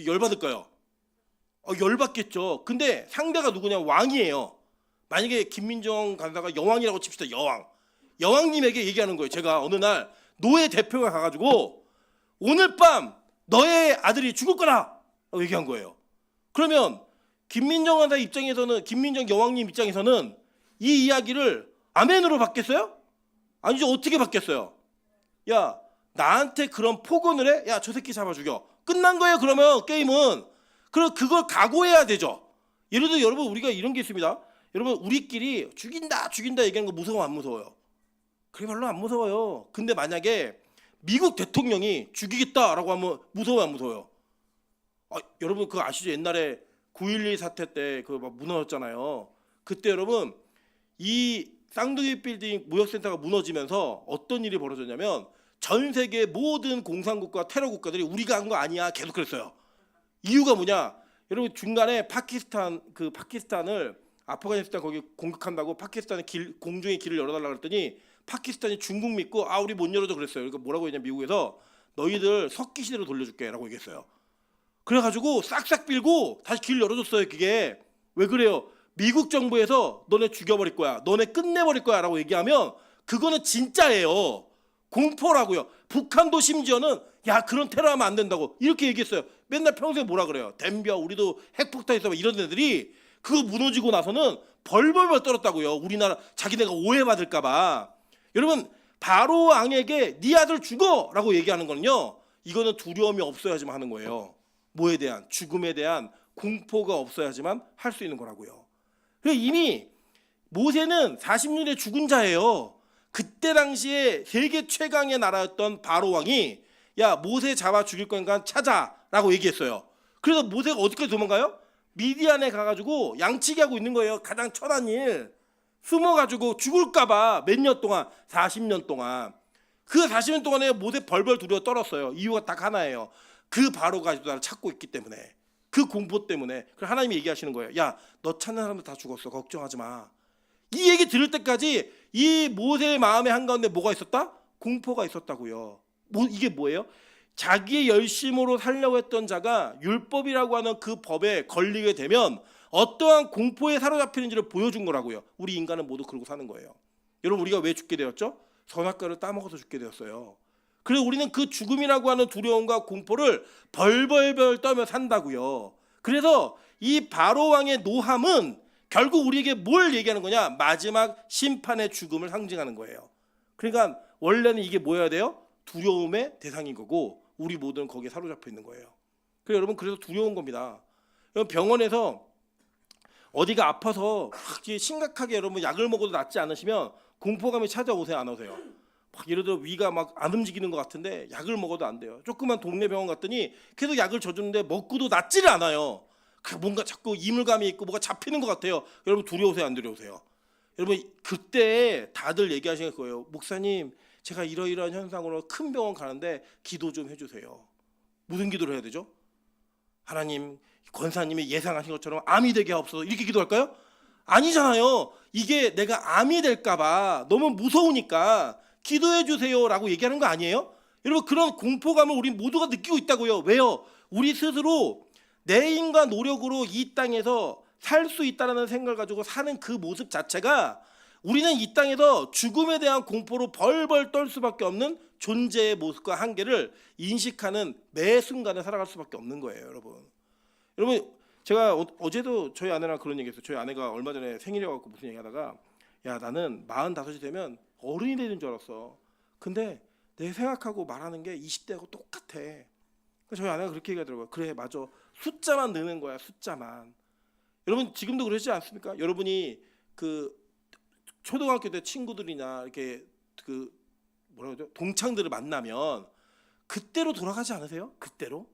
열받을까요? 열받겠죠. 근데 상대가 누구냐? 왕이에요. 만약에 김민정 간사가 여왕이라고 칩시다. 여왕님에게 얘기하는 거예요. 제가 어느 날 노예 대표가 가가지고 오늘 밤 너의 아들이 죽을 거라 라고 얘기한 거예요. 그러면 김민정 간사 입장에서는, 김민정 여왕님 입장에서는 이 이야기를 아멘으로 받겠어요? 아니죠. 어떻게 받겠어요? 야, 나한테 그런 폭언을 해? 야, 저 새끼 잡아 죽여. 끝난 거예요. 그러면 게임은. 그럼 그걸 각오해야 되죠. 예를 들어 여러분 우리가 이런 게 있습니다. 여러분 우리끼리 죽인다 얘기하는 거 무서워 안 무서워요? 그게 별로 안 무서워요. 근데 만약에 미국 대통령이 죽이겠다라고 하면 무서워요 안 무서워요? 여러분 그거 아시죠? 옛날에 9.12 사태 때 그 막 무너졌잖아요. 그때 여러분 이 쌍둥이 빌딩 무역센터가 무너지면서 어떤 일이 벌어졌냐면 전 세계 모든 공산국가 테러 국가들이 우리가 한 거 아니야 계속 그랬어요. 이유가 뭐냐? 여러분 중간에 파키스탄을 아프가니스탄 거기 공격한다고 파키스탄의 공중의 길을 열어달라 그랬더니 파키스탄이 중국 믿고 우리 못 열어줘 그랬어요. 그러니까 뭐라고 했냐 미국에서 너희들 석기 시대로 돌려줄게라고 얘기했어요. 그래가지고 싹싹 빌고 다시 길 열어줬어요. 그게 왜 그래요? 미국 정부에서 너네 죽여버릴 거야, 너네 끝내버릴 거야라고 얘기하면 그거는 진짜예요. 공포라고요. 북한도 심지어는 야 그런 테러하면 안 된다고 이렇게 얘기했어요. 맨날 평소에 뭐라 그래요. 댐벼 우리도 핵폭탄 있어 이런 애들이 그거 무너지고 나서는 벌벌벌 떨었다고요. 우리나라 자기네가 오해받을까 봐. 여러분 바로 왕에게 네 아들 죽어라고 얘기하는 거는요. 이거는 두려움이 없어야지만 하는 거예요. 뭐에 대한 죽음에 대한 공포가 없어야지만 할 수 있는 거라고요. 이미 모세는 40년의 죽은 자예요. 그때 당시에 세계 최강의 나라였던 바로 왕이 야 모세 잡아 죽일 거니까 찾아라고 얘기했어요. 그래서 모세가 어디까지 도망가요? 미디안에 가가지고 양치기 하고 있는 거예요. 가장 천한 일. 숨어가지고 죽을까봐 몇 년 동안 40년 동안 그 40년 동안에 모세 벌벌 두려워 떨었어요. 이유가 딱 하나예요. 그 바로가 아직도 나를 찾고 있기 때문에 그 공포 때문에. 그래서 하나님이 얘기하시는 거예요. 야 너 찾는 사람들 다 죽었어. 걱정하지 마. 이 얘기 들을 때까지 이 모세의 마음의 한가운데 뭐가 있었다? 공포가 있었다고요. 이게 뭐예요? 자기의 열심으로 살려고 했던 자가 율법이라고 하는 그 법에 걸리게 되면 어떠한 공포에 사로잡히는지를 보여준 거라고요. 우리 인간은 모두 그러고 사는 거예요. 여러분 우리가 왜 죽게 되었죠? 선악과를 따먹어서 죽게 되었어요. 그래서 우리는 그 죽음이라고 하는 두려움과 공포를 벌벌벌 떨며 산다고요. 그래서 이 바로 왕의 노함은 결국 우리에게 뭘 얘기하는 거냐? 마지막 심판의 죽음을 상징하는 거예요. 그러니까 원래는 이게 뭐여야 돼요? 두려움의 대상인 거고 우리 모두는 거기에 사로잡혀 있는 거예요. 그래서 여러분 그래서 두려운 겁니다. 여러분 병원에서 어디가 아파서 심각하게 여러분 약을 먹어도 낫지 않으시면 공포감이 찾아오세요, 안 오세요? 막 예를 들어 위가 막 안 움직이는 것 같은데 약을 먹어도 안 돼요. 조그만 동네 병원 갔더니 계속 약을 줘주는데 먹고도 낫지를 않아요. 뭔가 자꾸 이물감이 있고 뭐가 잡히는 것 같아요. 여러분 두려우세요, 안 두려우세요? 여러분 그때 다들 얘기하시는 거예요. 목사님, 제가 이러이러한 현상으로 큰 병원 가는데 기도 좀 해주세요. 무슨 기도를 해야 되죠? 하나님, 권사님이 예상하신 것처럼 암이 되게 하옵소서 이렇게 기도할까요? 아니잖아요. 이게 내가 암이 될까봐 너무 무서우니까 기도해 주세요라고 얘기하는 거 아니에요? 여러분 그런 공포감을 우리 모두가 느끼고 있다고요. 왜요? 우리 스스로 내 힘과 노력으로 이 땅에서 살 수 있다는 생각을 가지고 사는 그 모습 자체가 우리는 이 땅에서 죽음에 대한 공포로 벌벌 떨 수밖에 없는 존재의 모습과 한계를 인식하는 매 순간에 살아갈 수밖에 없는 거예요, 여러분. 여러분 제가 어제도 저희 아내랑 그런 얘기했어요. 저희 아내가 얼마 전에 생일이어갖고 무슨 얘기하다가 야 나는 45이 되면 어른이 되는 줄 알았어. 근데 내 생각하고 말하는 게 20대하고 똑같아. 저희 아내가 그렇게 얘기하더라고요. 그래 맞아. 숫자만 느는 거야. 숫자만. 여러분 지금도 그러시지 않습니까? 여러분이 그 초등학교 때 친구들이나 이렇게 그 뭐라고 하죠? 동창들을 만나면 그때로 돌아가지 않으세요? 그때로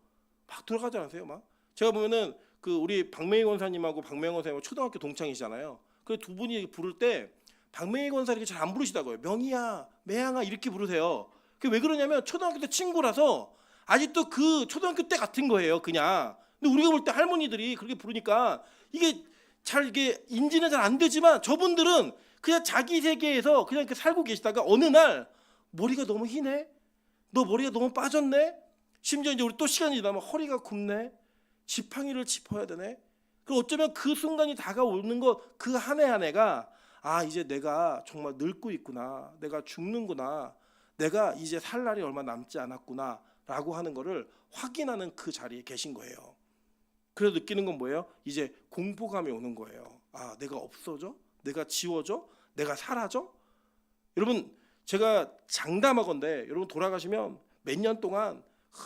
막 돌아가지 않으세요? 막 제가 보면은 그 우리 박명희 권사님하고 박명희 권사님하고 초등학교 동창이시잖아요. 그 두 분이 부를 때 박명희 권사 이렇게 잘 안 부르시다고요. 명희야, 매양아 이렇게 부르세요. 그게 왜 그러냐면 초등학교 때 친구라서 아직도 그 초등학교 때 같은 거예요. 그냥. 근데 우리가 볼 때 할머니들이 그렇게 부르니까 이게 잘 이게 인지는 잘 안 되지만 저분들은 그냥 자기 세계에서 그냥 이렇게 살고 계시다가 어느 날 머리가 너무 희네. 너 머리가 너무 빠졌네. 심지어 이제 우리 또 시간이 지나면 허리가 굽네. 지팡이를 짚어야 되네. 그리고 어쩌면 그 순간이 다가오는 거 그 한 해 한 해가 아 이제 내가 정말 늙고 있구나. 내가 죽는구나. 내가 이제 살 날이 얼마 남지 않았구나 라고 하는 거를 확인하는 그 자리에 계신 거예요. 그래서 느끼는 건 뭐예요? 이제 공포감이 오는 거예요. 아 내가 없어져? 내가 지워져? 내가 사라져? 여러분 제가 장담하건대 여러분 돌아가시면 몇 년 동안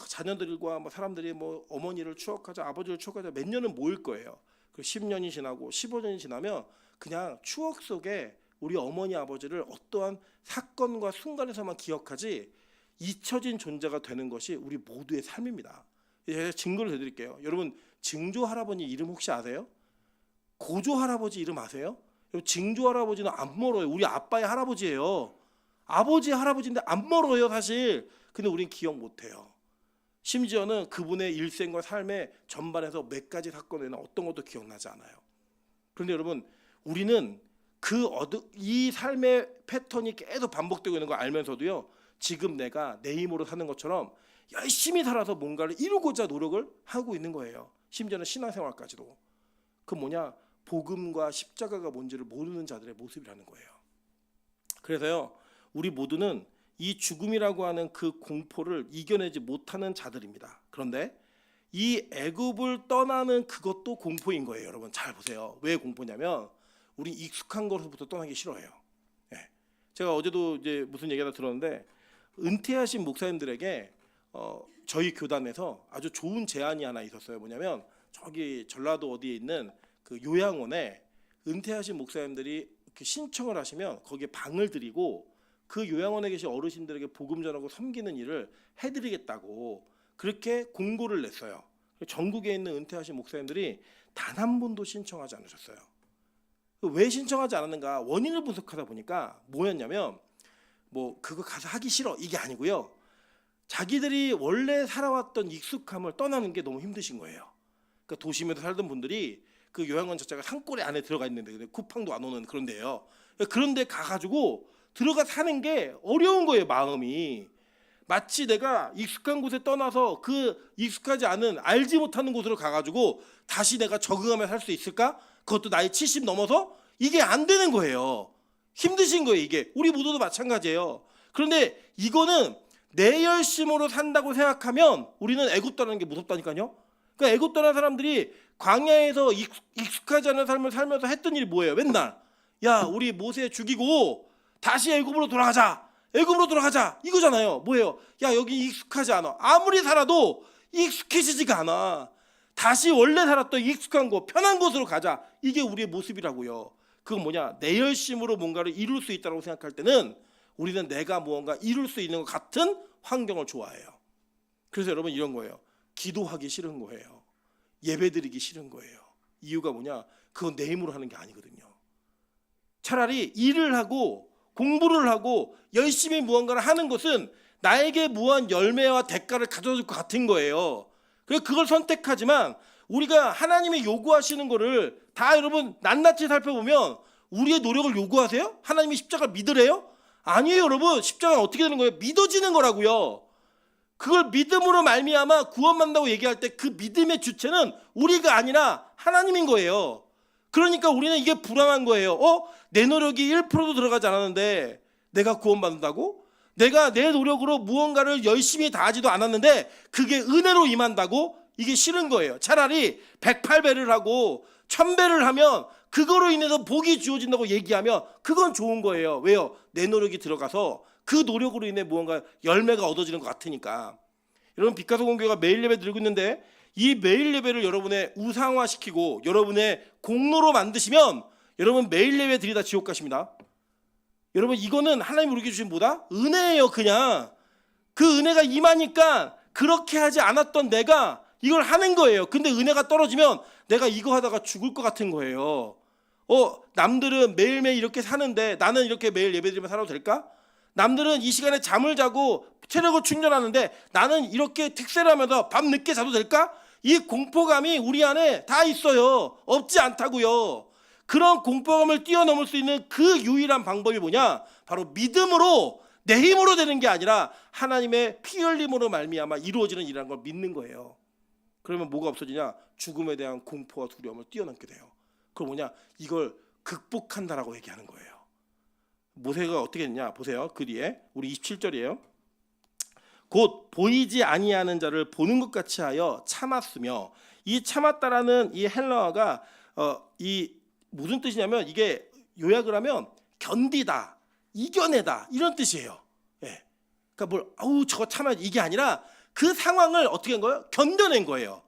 자녀들과 뭐 사람들이 뭐 어머니를 추억하자 아버지를 추억하자 몇 년은 모일 거예요. 그 10년이 지나고 15년이 지나면 그냥 추억 속에 우리 어머니 아버지를 어떠한 사건과 순간에서만 기억하지 잊혀진 존재가 되는 것이 우리 모두의 삶입니다. 제가 증거를 드릴게요. 여러분 증조 할아버지 이름 혹시 아세요? 고조 할아버지 이름 아세요? 여러분 증조 할아버지는 안 멀어요. 우리 아빠의 할아버지예요. 아버지의 할아버지인데 안 멀어요 사실. 근데 우린 기억 못해요. 심지어는 그분의 일생과 삶의 전반에서 몇 가지 사건에는 어떤 것도 기억나지 않아요. 그런데 여러분 우리는 이 삶의 패턴이 계속 반복되고 있는 걸 알면서도요. 지금 내가 내 힘으로 사는 것처럼 열심히 살아서 뭔가를 이루고자 노력을 하고 있는 거예요. 심지어는 신앙생활까지도. 그 복음과 십자가가 뭔지를 모르는 자들의 모습이라는 거예요. 그래서요. 우리 모두는 이 죽음이라고 하는 그 공포를 이겨내지 못하는 자들입니다. 그런데 이 애굽을 떠나는 그것도 공포인 거예요. 여러분 잘 보세요. 왜 공포냐면 우리 익숙한 것부터 떠나기 싫어해요. 예. 제가 어제도 이제 무슨 얘기 하나 들었는데 은퇴하신 목사님들에게 저희 교단에서 아주 좋은 제안이 하나 있었어요. 뭐냐면 저기 전라도 어디에 있는 그 요양원에 은퇴하신 목사님들이 이렇게 신청을 하시면 거기에 방을 드리고 그 요양원에 계신 어르신들에게 복음 전하고 섬기는 일을 해드리겠다고 그렇게 공고를 냈어요. 전국에 있는 은퇴하신 목사님들이 단 한 분도 신청하지 않으셨어요. 왜 신청하지 않았는가 원인을 분석하다 보니까 뭐였냐면 뭐 그거 가서 하기 싫어 이게 아니고요. 자기들이 원래 살아왔던 익숙함을 떠나는 게 너무 힘드신 거예요. 그러니까 도심에서 살던 분들이 그 요양원 자체가 산골에 안에 들어가 있는데 쿠팡도 안 오는 그런 데예요. 그런 데 가가지고 들어가 사는 게 어려운 거예요. 마음이 마치 내가 익숙한 곳에 떠나서 그 익숙하지 않은 알지 못하는 곳으로 가가지고 다시 내가 적응하며 살 수 있을까? 그것도 나이 70 넘어서 이게 안 되는 거예요. 힘드신 거예요. 이게 우리 모두도 마찬가지예요. 그런데 이거는 내 열심으로 산다고 생각하면 우리는 애굽 떠나는 게 무섭다니까요. 그러니까 애굽 떠난 사람들이 광야에서 익숙하지 않은 삶을 살면서 했던 일이 뭐예요? 맨날 야 우리 모세 죽이고 다시 애굽으로 돌아가자. 애굽으로 돌아가자 이거잖아요. 뭐예요? 야 여기 익숙하지 않아. 아무리 살아도 익숙해지지가 않아. 다시 원래 살았던 익숙한 곳 편한 곳으로 가자. 이게 우리의 모습이라고요. 그건 뭐냐? 내 열심으로 뭔가를 이룰 수 있다고 생각할 때는 우리는 내가 무언가 이룰 수 있는 것 같은 환경을 좋아해요. 그래서 여러분 이런 거예요. 기도하기 싫은 거예요. 예배드리기 싫은 거예요. 이유가 뭐냐? 그건 내 힘으로 하는 게 아니거든요. 차라리 일을 하고 공부를 하고 열심히 무언가를 하는 것은 나에게 무한 열매와 대가를 가져줄 것 같은 거예요. 그래서 그걸 선택하지만 우리가 하나님이 요구하시는 거를 다 여러분 낱낱이 살펴보면 우리의 노력을 요구하세요? 하나님이 십자가를 믿으래요? 아니에요. 여러분 십자가는 어떻게 되는 거예요? 믿어지는 거라고요. 그걸 믿음으로 말미암아 구원받는다고 얘기할 때 그 믿음의 주체는 우리가 아니라 하나님인 거예요. 그러니까 우리는 이게 불안한 거예요. 내 노력이 1%도 들어가지 않았는데 내가 구원받는다고? 내가 내 노력으로 무언가를 열심히 다하지도 않았는데 그게 은혜로 임한다고? 이게 싫은 거예요. 차라리 108배를 하고 1000배를 하면 그거로 인해서 복이 주어진다고 얘기하면 그건 좋은 거예요. 왜요? 내 노력이 들어가서 그 노력으로 인해 무언가 열매가 얻어지는 것 같으니까. 여러분 빛가서 공교회가 매일 예배 드리고 있는데 이 매일 예배를 여러분의 우상화시키고 여러분의 공로로 만드시면 여러분 매일 예배 드리다 지옥 가십니다. 여러분 이거는 하나님 우리에게 주신 뭐다? 은혜예요. 그냥 그 은혜가 임하니까 그렇게 하지 않았던 내가 이걸 하는 거예요. 근데 은혜가 떨어지면 내가 이거 하다가 죽을 것 같은 거예요. 남들은 매일매일 이렇게 사는데 나는 이렇게 매일 예배드리면 살아도 될까? 남들은 이 시간에 잠을 자고 체력을 충전하는데 나는 이렇게 택세를 하면서 밤 늦게 자도 될까? 이 공포감이 우리 안에 다 있어요. 없지 않다고요. 그런 공포감을 뛰어넘을 수 있는 그 유일한 방법이 뭐냐? 바로 믿음으로 내 힘으로 되는 게 아니라 하나님의 피 흘림으로 말미암아 이루어지는 일이라는 걸 믿는 거예요. 그러면 뭐가 없어지냐? 죽음에 대한 공포와 두려움을 뛰어넘게 돼요. 그럼 뭐냐? 이걸 극복한다라고 얘기하는 거예요. 모세가 어떻게 했냐? 보세요. 그 뒤에 우리 27절이에요. 곧 보이지 아니하는 자를 보는 것 같이 하여 참았으며, 이 참았다라는 이 헬라어가 이 무슨 뜻이냐면 이게 요약을 하면 견디다, 이겨내다 이런 뜻이에요. 예. 그러니까 저거 참아 이게 아니라 그 상황을 어떻게 한 거예요? 견뎌낸 거예요.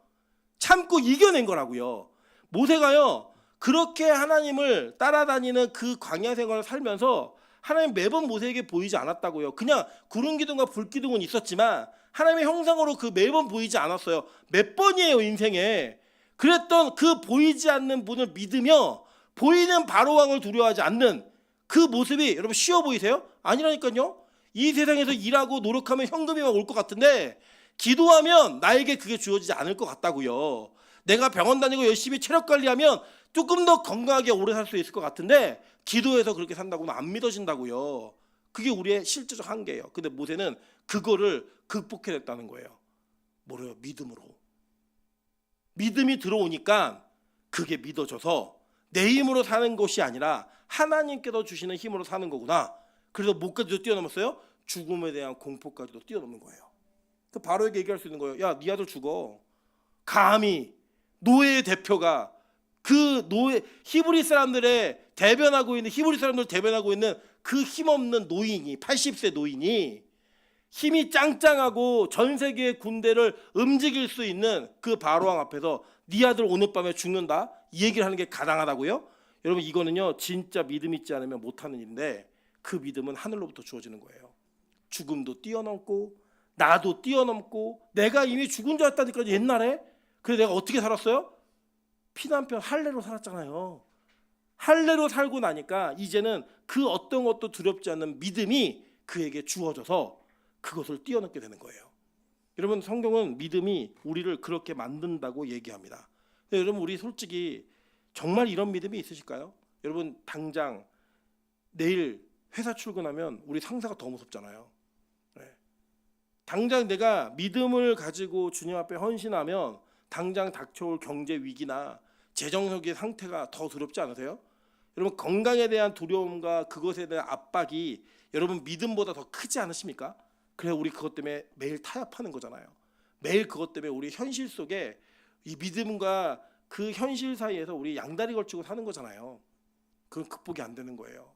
참고 이겨낸 거라고요. 모세가요 그렇게 하나님을 따라다니는 그 광야 생활을 살면서 하나님 매번 모세에게 보이지 않았다고요. 그냥 구름 기둥과 불 기둥은 있었지만 하나님의 형상으로 그 매번 보이지 않았어요. 몇 번이에요 인생에. 그랬던 그 보이지 않는 분을 믿으며 보이는 바로왕을 두려워하지 않는 그 모습이 여러분 쉬워 보이세요? 아니라니까요. 이 세상에서 일하고 노력하면 현금이 막 올 것 같은데 기도하면 나에게 그게 주어지지 않을 것 같다고요. 내가 병원 다니고 열심히 체력 관리하면 조금 더 건강하게 오래 살 수 있을 것 같은데 기도해서 그렇게 산다고는 안 믿어진다고요. 그게 우리의 실제적 한계예요. 근데 모세는 그거를 극복해냈다는 거예요. 뭐래요? 믿음으로. 믿음이 들어오니까 그게 믿어져서 내 힘으로 사는 것이 아니라 하나님께서 주시는 힘으로 사는 거구나. 그래서 뭐까지도 뛰어넘었어요? 죽음에 대한 공포까지도 뛰어넘는 거예요. 그 바로에게 얘기할 수 있는 거예요. 야, 네 아들 죽어. 감히 노예의 대표가 그 노예 히브리 사람들의 대변하고 있는 히브리 사람들 대변하고 있는 그 힘없는 노인이 80세 노인이 힘이 짱짱하고 전 세계의 군대를 움직일 수 있는 그 바로왕 앞에서 네 아들 오늘 밤에 죽는다 이 얘기를 하는 게 가당하다고요? 여러분 이거는요 진짜 믿음 있지 않으면 못하는 일인데 그 믿음은 하늘로부터 주어지는 거예요. 죽음도 뛰어넘고 나도 뛰어넘고 내가 이미 죽은 줄 알았다니까 옛날에. 그래서 내가 어떻게 살았어요? 피난편 할례로 살았잖아요. 할례로 살고 나니까 이제는 그 어떤 것도 두렵지 않는 믿음이 그에게 주어져서 그것을 뛰어넘게 되는 거예요. 여러분 성경은 믿음이 우리를 그렇게 만든다고 얘기합니다. 여러분 우리 솔직히 정말 이런 믿음이 있으실까요? 여러분 당장 내일 회사 출근하면 우리 상사가 더 무섭잖아요. 네. 당장 내가 믿음을 가지고 주님 앞에 헌신하면 당장 닥쳐올 경제 위기나 재정적인 상태가 더 두렵지 않으세요? 여러분 건강에 대한 두려움과 그것에 대한 압박이 여러분 믿음보다 더 크지 않으십니까? 그래서 우리 그것 때문에 매일 타협하는 거잖아요. 매일 그것 때문에 우리 현실 속에 이 믿음과 그 현실 사이에서 우리 양다리 걸치고 사는 거잖아요. 그건 극복이 안 되는 거예요.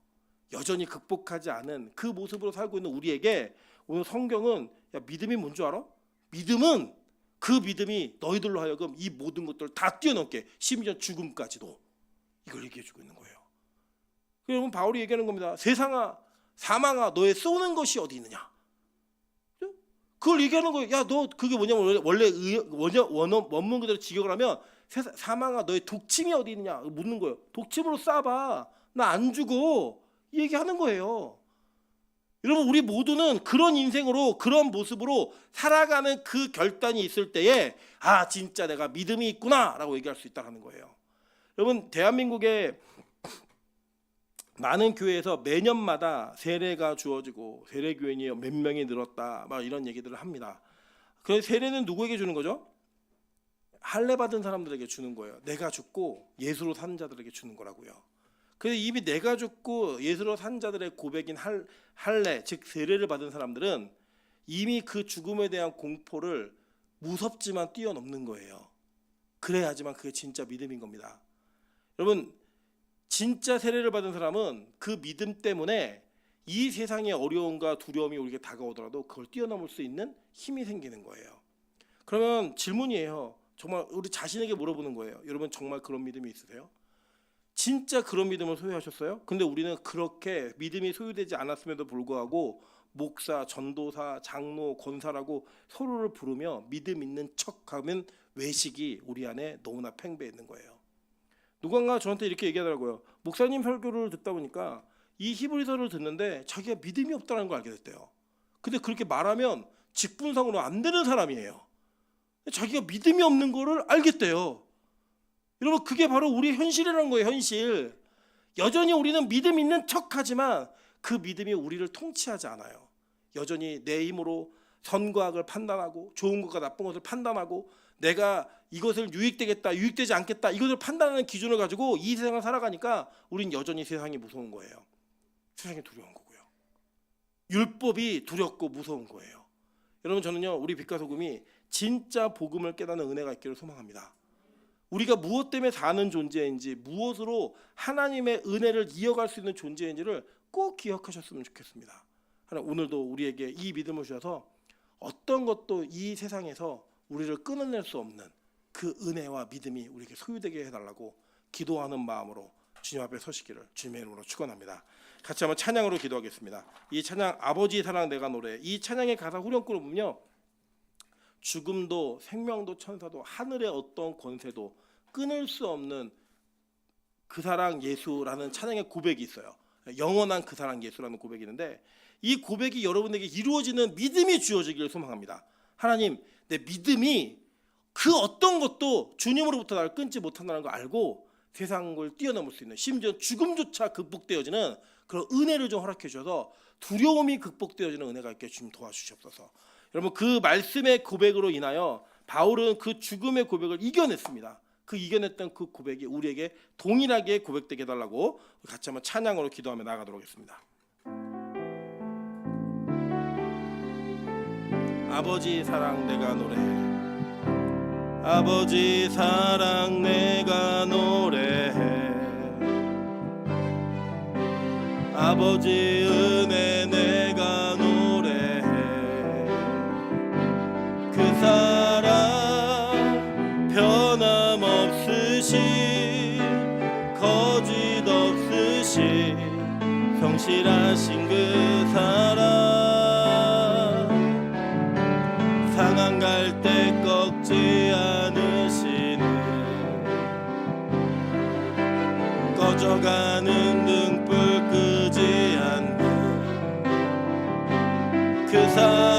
여전히 극복하지 않은 그 모습으로 살고 있는 우리에게 오늘 성경은 야 믿음이 뭔 줄 알아? 믿음은 그 믿음이 너희들로 하여금 이 모든 것들을 다 뛰어넘게 심지어 죽음까지도 이걸 얘기해주고 있는 거예요. 여러분 바울이 얘기하는 겁니다. 세상아 사망아 너의 쏘는 것이 어디 있느냐? 그걸 얘기하는 거예요. 야 너 그게 뭐냐면 원래 원문 그대로 직역을 하면 사망아 너의 독침이 어디 있느냐 묻는 거예요. 독침으로 쏴봐 나 안 죽어 이 얘기하는 거예요. 여러분 우리 모두는 그런 인생으로 그런 모습으로 살아가는 그 결단이 있을 때에 아 진짜 내가 믿음이 있구나라고 얘기할 수 있다는 거예요. 여러분 대한민국의 많은 교회에서 매년마다 세례가 주어지고 세례 교인이 몇 명이 늘었다 막 이런 얘기들을 합니다. 그 세례는 누구에게 주는 거죠? 할례 받은 사람들에게 주는 거예요. 내가 죽고 예수로 산 자들에게 주는 거라고요. 그래서 이미 내가 죽고 예수로 산 자들의 고백인 할례 즉 세례를 받은 사람들은 이미 그 죽음에 대한 공포를 무섭지만 뛰어넘는 거예요. 그래야지만 그게 진짜 믿음인 겁니다. 여러분 진짜 세례를 받은 사람은 그 믿음 때문에 이 세상의 어려움과 두려움이 우리에게 다가오더라도 그걸 뛰어넘을 수 있는 힘이 생기는 거예요. 그러면 질문이에요. 정말 우리 자신에게 물어보는 거예요. 여러분 정말 그런 믿음이 있으세요? 진짜 그런 믿음을 소유하셨어요? 근데 우리는 그렇게 믿음이 소유되지 않았음에도 불구하고 목사, 전도사, 장로, 권사라고 서로를 부르며 믿음 있는 척하면 외식이 우리 안에 너무나 팽배해 있는 거예요. 누군가 저한테 이렇게 얘기하더라고요. 목사님 설교를 듣다 보니까 이 히브리서를 듣는데 자기가 믿음이 없다는 걸 알게 됐대요. 근데 그렇게 말하면 직분상으로 안 되는 사람이에요. 자기가 믿음이 없는 거를 알겠대요. 여러분 그게 바로 우리의 현실이라는 거예요. 현실. 여전히 우리는 믿음 있는 척하지만 그 믿음이 우리를 통치하지 않아요. 여전히 내 힘으로 선과 악을 판단하고 좋은 것과 나쁜 것을 판단하고 내가 이것을 유익되겠다 유익되지 않겠다 이것을 판단하는 기준을 가지고 이 세상을 살아가니까 우린 여전히 세상이 무서운 거예요. 세상이 두려운 거고요. 율법이 두렵고 무서운 거예요. 여러분 저는요 우리 빛과 소금이 진짜 복음을 깨닫는 은혜가 있기를 소망합니다. 우리가 무엇 때문에 사는 존재인지 무엇으로 하나님의 은혜를 이어갈 수 있는 존재인지를 꼭 기억하셨으면 좋겠습니다. 하나님 오늘도 우리에게 이 믿음을 주셔서 어떤 것도 이 세상에서 우리를 끊어낼 수 없는 그 은혜와 믿음이 우리에게 소유되게 해달라고 기도하는 마음으로 주님 앞에 서시기를 주님의 이름으로 축원합니다. 같이 한번 찬양으로 기도하겠습니다. 이 찬양 아버지 사랑 내가 노래 이 찬양의 가사 후렴구를 보면요 죽음도 생명도 천사도 하늘의 어떤 권세도 끊을 수 없는 그 사랑 예수라는 찬양의 고백이 있어요. 영원한 그 사랑 예수라는 고백이 있는데 이 고백이 여러분에게 이루어지는 믿음이 주어지기를 소망합니다. 하나님 내 믿음이 그 어떤 것도 주님으로부터 나를 끊지 못한다는 걸 알고 세상을 뛰어넘을 수 있는 심지어 죽음조차 극복되어지는 그런 은혜를 좀 허락해 주셔서 두려움이 극복되어지는 은혜가 있게 주님 도와주시옵소서. 여러분 그 말씀의 고백으로 인하여 바울은 그 죽음의 고백을 이겨냈습니다. 그 이겨냈던 그 고백이 우리에게 동일하게 고백되게 해달라고 같이 한번 찬양으로 기도하며 나아가도록 하겠습니다. 아버지 사랑 내가 노래해. 아버지 사랑 내가 노래해. 아버지 은혜 내가 노래해. 그 사랑 변함없으시 거짓 없으시 성실하신 그 사랑 상한 갈 때 꺾지 않으시는 꺼져가는 등불 끄지 않는 그 사랑